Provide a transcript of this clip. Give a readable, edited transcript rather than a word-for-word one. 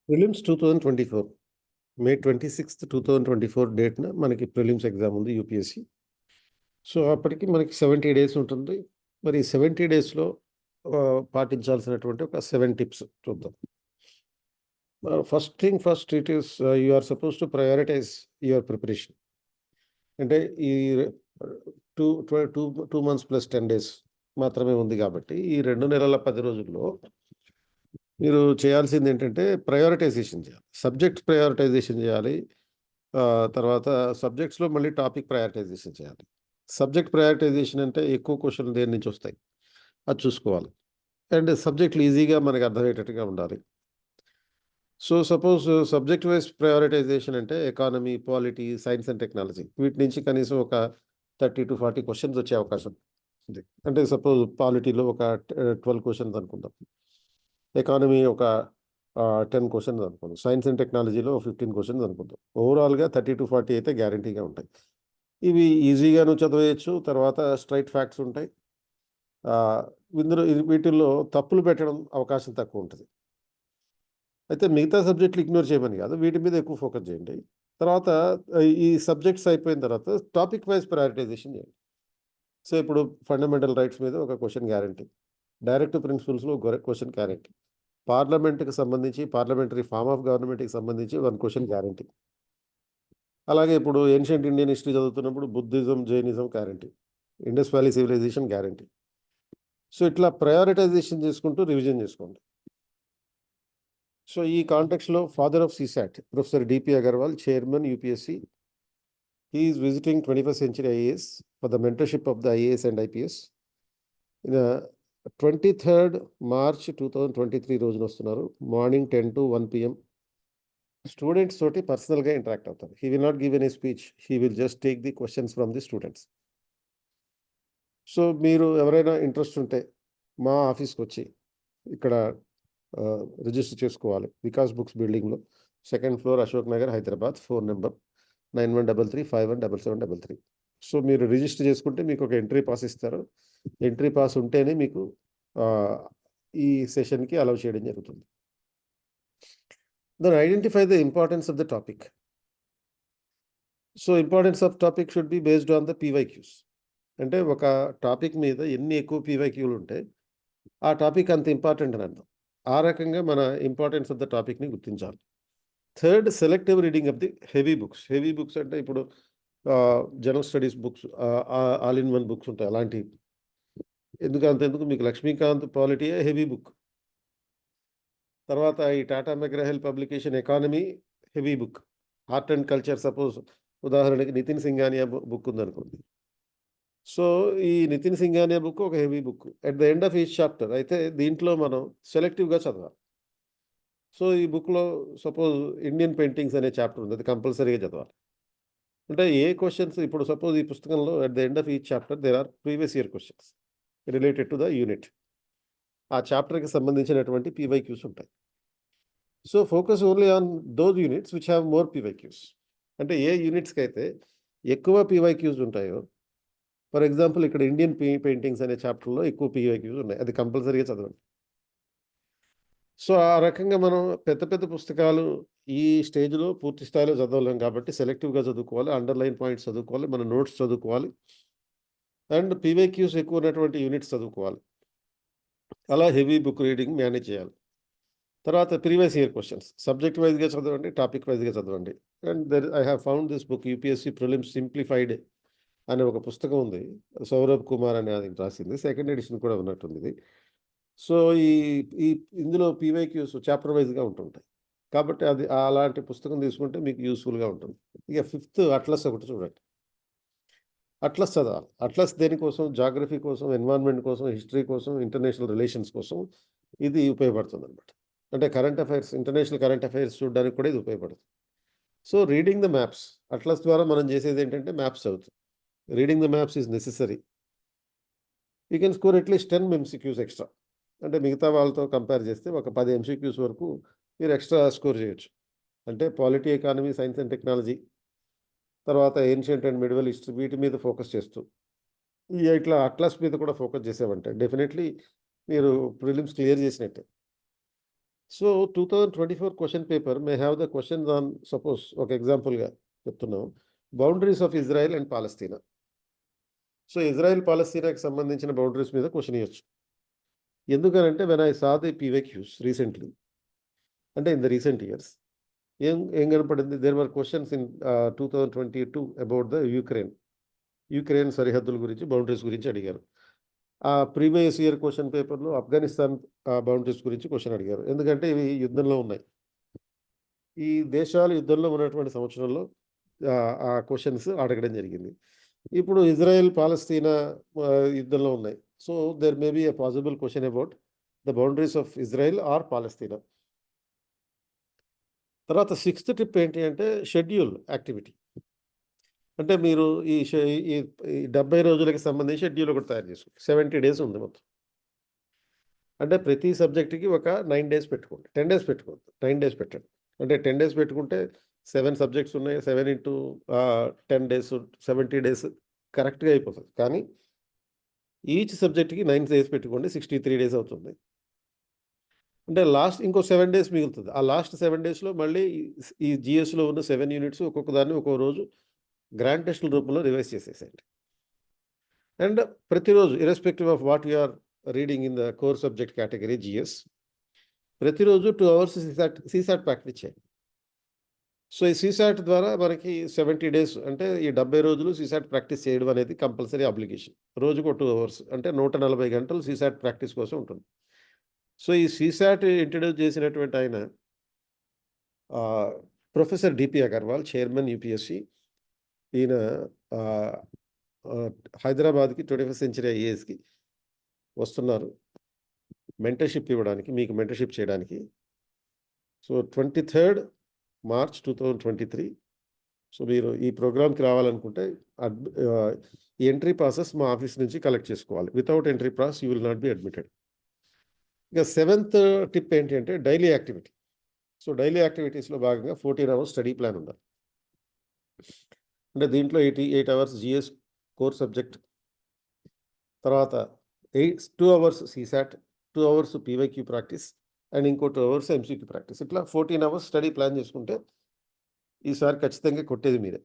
Prelims 2024 మే 26th 2024 డేట్న మనకి prelims exam ఉంది UPSC. So అప్పటికి మనకి 70 డేస్ ఉంటుంది. మరి 70 డేస్లో పాటించాల్సినటువంటి ఒక 7 టిప్స్ చూద్దాం. First thing first, it is you are suppose to prioritise your preparation. అంటే ఈ two two two months plus 10 days మాత్రమే ఉంది కాబట్టి ఈ 2 నెలల 10 రోజుల్లో మీరు చేయాల్సింది ఏంటంటే ప్రయారిటైజేషన్ చేయాలి. సబ్జెక్ట్ ప్రయారిటైజేషన్ చేయాలి. తర్వాత సబ్జెక్ట్స్లో మళ్ళీ టాపిక్ ప్రయారిటైజేషన్ చేయాలి. సబ్జెక్ట్ ప్రయారిటైజేషన్ అంటే ఎక్కువ క్వశ్చన్లు దేని నుంచి వస్తాయి అది చూసుకోవాలి. అండ్ సబ్జెక్టులు ఈజీగా మనకు అర్థమయ్యేటట్టుగా ఉండాలి. So suppose subject wise prioritisation అంటే economy, polity, science and technology వీటి నుంచి కనీసం ఒక 30 to 40 క్వశ్చన్స్ వచ్చే అవకాశం ఉంది. అంటే సపోజ్ పాలిటీలో ఒక 12 క్వశ్చన్స్ అనుకుందాం, ఎకానమీ ఒక 10 క్వశ్చన్స్ అనుకుందాం, సైన్స్ అండ్ టెక్నాలజీలో 15 క్వశ్చన్స్ అనుకుందాం. ఓవరాల్గా 30 to 40 అయితే గ్యారంటీగా ఉంటాయి. ఇవి ఈజీగాను చదివేయచ్చు. తర్వాత స్ట్రైట్ ఫ్యాక్ట్స్ ఉంటాయి. వీటిల్లో తప్పులు పెట్టడం అవకాశం తక్కువ ఉంటుంది. అయితే మిగతా సబ్జెక్టులు ఇగ్నోర్ చేయమని కాదు, వీటి మీద ఎక్కువ ఫోకస్ చేయండి. తర్వాత ఈ సబ్జెక్ట్స్ అయిపోయిన తర్వాత టాపిక్ వైజ్ ప్రయారిటైజేషన్ చేయండి. సో ఇప్పుడు ఫండమెంటల్ రైట్స్ మీద ఒక క్వశ్చన్ గ్యారంటీ, డైరెక్ట్ ప్రిన్సిపల్స్లో క్వశ్చన్ గ్యారంటీ, పార్లమెంట్కి సంబంధించి పార్లమెంటరీ ఫార్మ్ ఆఫ్ గవర్నమెంట్కి సంబంధించి 1 క్వశ్చన్ గ్యారంటీ. అలాగే ఇప్పుడు ఏన్షియంట్ ఇండియన్ హిస్టరీ చదువుతున్నప్పుడు Buddhism, Jainism guarantee, Indus valley civilisation guarantee. So ఇట్లా ప్రయారిటైజేషన్ చేసుకుంటూ రివిజన్ చేసుకోండి. సో ఈ కాంటెక్స్లో father of CSAT professor DP Agarwal, chairman UPSC, he is visiting 21st century IAS for the mentorship of the IAS and IPS. 23rd March 2023 రోజున వస్తున్నారు. Morning 10 to 1 PM. Students తోటి పర్సనల్గా interact అవుతారు. He will not give any speech, he will just take the questions from the students. So మీరు ఎవరైనా interest ఉంటే మా ఆఫీస్కి వచ్చి ఇక్కడ రిజిస్టర్ చేసుకోవాలి. వికాస్ బుక్స్ బిల్డింగ్లో, 2nd floor, Ashok Nagar, Hyderabad. Phone number 9133517733. So మీరు రిజిస్టర్ చేసుకుంటే మీకు ఒక ఎంట్రీ పాస్ ఇస్తారు. ఎంట్రీ పాస్ ఉంటేనే మీకు ఈ సెషన్కి అలౌ చేయడం జరుగుతుంది. Then identify the importance of the topic. So importance of topic should be based on the PYQs. అంటే ఒక టాపిక్ మీద ఎన్ని ఎక్కువ PYQలు ఉంటే ఆ టాపిక్ అంత ఇంపార్టెంట్ అని అర్థం. ఆ రకంగా మన ఇంపార్టెన్స్ ఆఫ్ ద టాపిక్ని గుర్తించాలి. Third, selective reading of the heavy books. Heavy books అంటే ఇప్పుడు general studies books, all in one books ఉంటాయి అలాంటివి. ఎందుకు మీకు లక్ష్మీకాంత్ పాలిటీయే హెవీ బుక్. తర్వాత ఈ Tata McGraw Hill publication economy heavy book. Art and culture suppose ఉదాహరణకి నితిన్ సింఘానియా బుక్ ఉందనుకోండి. సో ఈ నితిన్ సింఘానియా బుక్ ఒక heavy book. At the end of each chapter అయితే దీంట్లో మనం సెలెక్టివ్గా చదవాలి. సో ఈ బుక్లో సపోజ్ ఇండియన్ పెయింటింగ్స్ అనే చాప్టర్ ఉంది, అది కంపల్సరీగా చదవాలి. అంటే ఏ క్వశ్చన్స్ ఇప్పుడు సపోజ్ ఈ పుస్తకంలో at the end of each chapter there are previous year questions related to the unit. ఆ చాప్టర్కి సంబంధించినటువంటి PYQs ఉంటాయి. So focus only on those units which have more PYQs. అంటే ఏ యూనిట్స్కి అయితే ఎక్కువ PYQs ఉంటాయో, ఫర్ ఎగ్జాంపుల్ ఇక్కడ ఇండియన్ పెయింటింగ్స్ అనే చాప్టర్లో ఎక్కువ PYQs ఉన్నాయి, అది కంపల్సరీగా చదవండి. సో ఆ రకంగా మనం పెద్ద పెద్ద పుస్తకాలు ఈ స్టేజ్లో పూర్తి స్థాయిలో చదవలేం కాబట్టి సెలెక్టివ్గా చదువుకోవాలి, అండర్లైన్ పాయింట్స్ చదువుకోవాలి, మన నోట్స్ చదువుకోవాలి, అండ్ PYQs ఎక్కువ ఉన్నటువంటి యూనిట్స్ చదువుకోవాలి. అలా హెవీ బుక్ రీడింగ్ మేనేజ్ చేయాలి. తర్వాత ప్రీవియస్ ఇయర్ క్వశ్చన్స్ సబ్జెక్ట్ వైజ్గా చదవండి, టాపిక్ వైజ్గా చదవండి. And I have found this book, UPSC prelims simplified అనే ఒక పుస్తకం ఉంది, సౌరభ్ కుమార్ అని అది రాసింది. 2nd ఎడిషన్ కూడా ఉన్నట్టుంది ఇది. సో ఈ ఇందులో PYQs చాప్టర్ వైజ్గా ఉంటుంటాయి కాబట్టి అది అలాంటి పుస్తకం తీసుకుంటే మీకు యూస్ఫుల్గా ఉంటుంది. ఇక 5th అట్లస్ ఒకటి చూడండి. అట్లస్ చదవాలి. అట్లస్ దేనికోసం? జాగ్రఫీ కోసం, ఎన్విరాన్మెంట్ కోసం, హిస్టరీ కోసం, ఇంటర్నేషనల్ రిలేషన్స్ కోసం ఇది ఉపయోగపడుతుంది అనమాట. అంటే current affairs, international current affairs చూడడానికి కూడా ఇది ఉపయోగపడుతుంది. So reading the maps, atlas ద్వారా మనం చేసేది ఏంటంటే మ్యాప్స్ చదువుతాం. Reading the maps is necessary. You can score at least 10 MCQs extra. అంటే మిగతా వాళ్ళతో కంపేర్ చేస్తే ఒక 10 MCQs వరకు మీరు ఎక్స్ట్రా స్కోర్ చేయొచ్చు. అంటే polity, economy, science and technology, తర్వాత ఏన్షియంట్ అండ్ మిడివల్ హిస్టరీ వీటి మీద ఫోకస్ చేస్తూ ఇట్లా అట్లస్ మీద కూడా ఫోకస్ చేసామంటే డెఫినెట్లీ మీరు ప్రిలిమ్స్ క్లియర్ చేసినట్టే. So 2024 question paper may have the questions on suppose ఒక ఎగ్జాంపుల్గా చెప్తున్నాం boundaries of Israel and Palestine. So Israel పాలస్తీనాకి సంబంధించిన బౌండరీస్ మీద క్వశ్చన్ ఇవ్వచ్చు. ఎందుకనంటే when I saw the PYQs recently, అంటే ఇన్ ద రీసెంట్ ఇయర్స్ ఏం కనపడింది, there were questions in 2022 about the Ukraine సరిహద్దుల గురించి, బౌండరీస్ గురించి అడిగారు. ఆ ప్రీవియస్ ఇయర్ క్వశ్చన్ పేపర్లో ఆఫ్ఘనిస్తాన్ బౌండరీస్ గురించి క్వశ్చన్ అడిగారు. ఎందుకంటే ఇవి యుద్ధంలో ఉన్నాయి. ఈ దేశాలు యుద్ధంలో ఉన్నటువంటి సంవత్సరంలో ఆ క్వశ్చన్స్ అడగడం జరిగింది. ఇప్పుడు ఇజ్రాయెల్ పాలస్తీనా యుద్ధంలో ఉన్నాయి. So there may be a possible question about the boundaries of Israel or Palestine. తర్వాత 6th టిప్ ఏంటి అంటే షెడ్యూల్ యాక్టివిటీ. అంటే మీరు ఈ 70 రోజులకి సంబంధించి షెడ్యూల్ ఒకటి తయారు చేసుకోండి. 70 డేస్ ఉంది మొత్తం. అంటే ప్రతి సబ్జెక్ట్‌కి ఒక 9 డేస్ పెట్టుకోండి. 10 డేస్ పెట్టుకోవద్దు. 9 డేస్ పెట్టండి. అంటే 10 డేస్ పెట్టుకుంటే 7 సబ్జెక్ట్స్ ఉన్నాయి. 7 ఇంటూ 10 డేస్ 70 డేస్ కరెక్ట్‌గా అయిపోతుంది. కానీ ఈచ్ సబ్జెక్ట్‌కి 9 డేస్ పెట్టుకోండి. 63 డేస్ అవుతుంది. అంటే లాస్ట్ ఇంకో 7 డేస్ మిగులుతుంది. ఆ లాస్ట్ 7 డేస్‌లో మళ్ళీ ఈ జీఎస్‌లో ఉన్న 7 యూనిట్స్ ఒక్కొక్క దాన్ని ఒక్కో రోజు గ్రాండ్ టెస్ట్‌ల రూపంలో రివైజ్ చేసేసేయండి. అండ్ ప్రతిరోజు irrespective of what you are reading in the core subject category GS, ప్రతిరోజు 2 అవర్స్ సీసాట్ ప్రాక్టీస్ చేయండి. సో ఈ సీసాట్ ద్వారా మనకి 70 డేస్ అంటే ఈ 70 రోజులు సీసాట్ ప్రాక్టీస్ చేయడం అనేది కంపల్సరీ అబ్లిగేషన్. రోజుకు 2 అవర్స్ అంటే 140 గంటలు సీసాట్ ప్రాక్టీస్ కోసం ఉంటుంది. సో ఈ సీసాట్ ఇంట్రడ్యూస్ చేసినటువంటి ఆయన professor DP Agarwal, chairman UPSC. ఈయన హైదరాబాద్కి 21st సెంచరీ ఐఏఎస్కి వస్తున్నారు మెంటర్షిప్ ఇవ్వడానికి, మీకు మెంటర్షిప్ చేయడానికి. So 23rd March 2023. సో మీరు ఈ ప్రోగ్రామ్కి రావాలనుకుంటే ఈ ఎంట్రీ ప్రాసెస్ మా ఆఫీస్ నుంచి కలెక్ట్ చేసుకోవాలి. Without entry process you will not be admitted. ఇక 7th టిప్ ఏంటి అంటే డైలీ యాక్టివిటీ. సో డైలీ యాక్టివిటీస్లో భాగంగా 14 అవర్స్ స్టడీ ప్లాన్ ఉండాలి. అంటే దీంట్లో 8 అవర్స్ జిఎస్ కోర్ సబ్జెక్ట్, తర్వాత 2 hours CSAT, 2 hours PYQ practice and ఇంకో 2 అవర్స్ ఎంసీక్యూ ప్రాక్టీస్. ఇట్లా 14 అవర్స్ స్టడీ ప్లాన్ చేసుకుంటే ఈసారి ఖచ్చితంగా కొట్టేది మీరే.